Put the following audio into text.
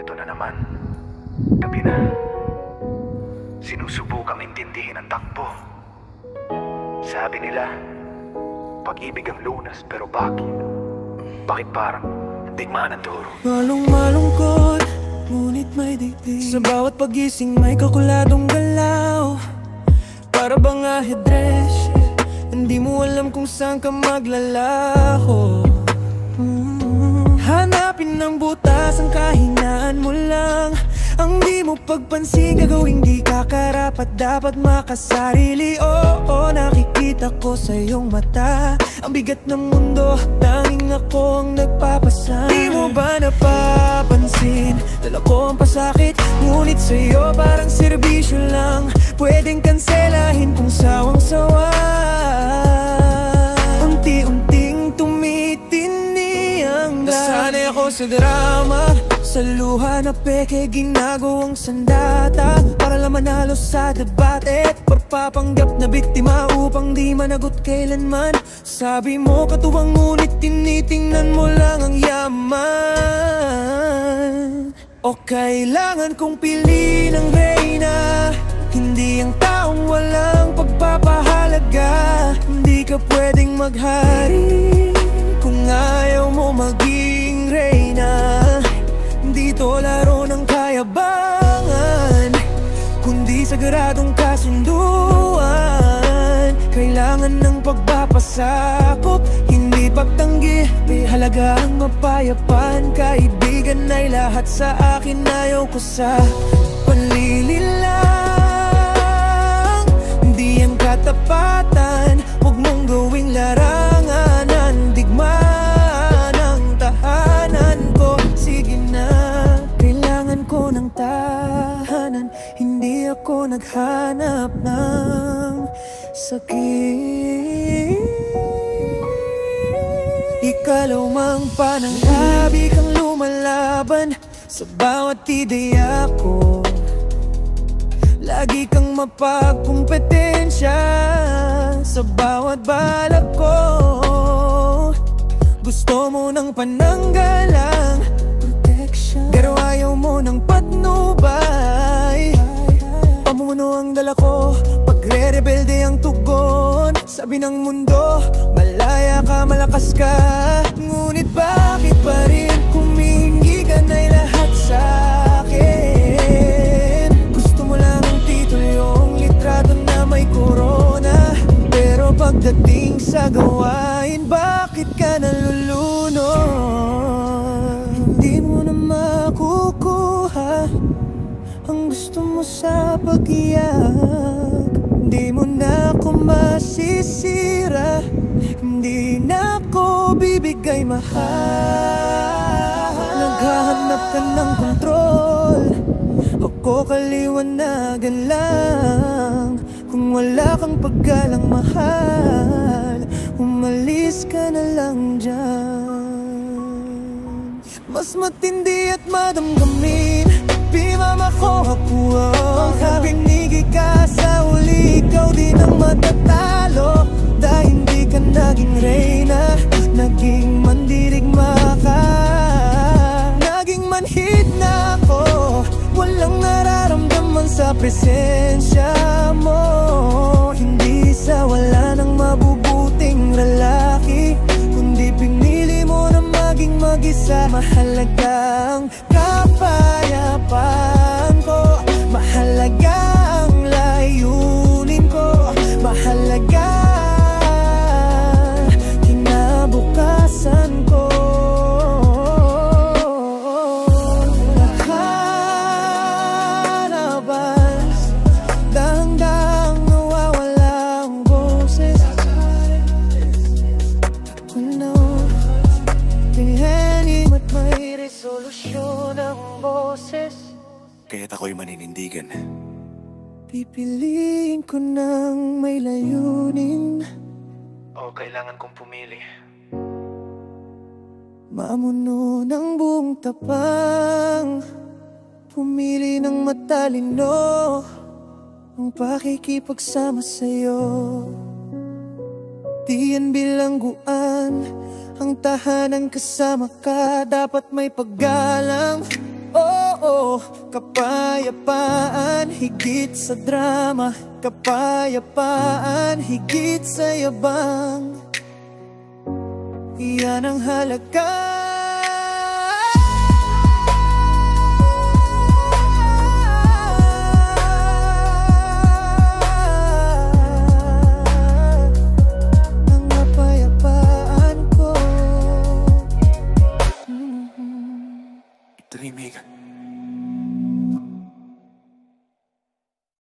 Ito na naman. Gabi na. Sinusubukang intindihin ang takbo. Sabi nila, pag-ibig ang lunas, pero bakit? Bakit parang digmaan ang duro? Malungkot, ngunit may dibdib. Sa bawat pagising may kakuladong galaw. Para bang ahedres, hindi mo alam kung saan ka maglalaho. Hanapin ng butas ang kahinaan mo lang. Ang di mo pagpansin, gagawing di ka karapat, dapat makasarili. Oo, nakikita ko sa iyong mata ang bigat ng mundo, tanging ako ang nagpapasan. Di mo ba napapansin, dala ko ang pasakit, ngunit sa'yo parang serbisyo lang. Pwedeng kanselahin kung sawang-sawa. Unti-unting tumitini ang lahat. Nasanay ako sa drama, sa luha na peke, ginagawang sandata para lang manalo sa debate. Pagpapanggap na biktima upang di managot kailanman. Sabi mo katuwang ngunit tinitingnan mo lang ang yaman. O kailangan kong piliin ang reyna, hindi ang taong walang pagpapahalaga. Hindi ka pwedeng maghari kung ayaw mo maging reyna. Dito laro ng kayabangan, kundi sagaradong kasunduan. Kailangan ng pagpapasakop, hindi pagtanggi. May halagang mapayapaan, kaibigan ay lahat sa akin. Ayaw ko sa panlililang, hindi ang katapatan. Huwag mong gawing larangan ng digma ng tahanan ko. Sige na, kailangan ko ng tahanan, hindi ako naghanap ng sakit. Ikalawang pananghabi kang lumalaban sa bawat ideya ko. Lagi kang mapagkumpetensya sa bawat balak ko. Gusto mo ng pananggalang, pero ayaw mo ng patnubay. Pamuno ang dala ko, pagre-rebelde ang tugon. Sabi ng mundo, malaya ka, malakas ka. Ngunit bakit pa rin humihingi ka na'y lahat sa akin? Gusto mo lang ang titulo, yung litrato na may corona. Pero pagdating sa gawain, bakit ka nalulunod? Hindi mo na makukuha ang gusto mo sa pag-iyak. Hindi mo na ako masisira, hindi na ako bibigay mahal. Naghahanap ka ng kontrol, ako kaliwanagan lang. Kung wala kang paggalang mahal, umalis ka na lang dyan. Mas matindi at madamdamin, pinamakuha ko ang pinigay ka sa uli. Ikaw din ang matatalo dahil hindi ka naging reyna, naging mandirigma ka. Naging manhid na ako, walang nararamdaman sa presensya mo. Hindi sa wala ng mabubuting lalaki, kundi pinili mo na maging mag-isa. Mahalaga ang kapayapaan ko, mahalaga ang layunin ko, mahalaga kinabukasan ko. Nakalabas, dahang-dahang nawawala ang boses. Ano, tinghanin at may resolusyon ang boses. Kaya't ako'y maninindigan. Pipiliin ko ng may layunin, O kailangan kong pumili. mamuno ng buong tapang, pumili ng matalino, ang pakikipagsama sa'yo. Di yan bilangguan, ang tahanan kasama ka, dapat may paggalang. Oh, Kapayapaan higit sa drama, kapayapaan higit sa yabang. Yan ang halaga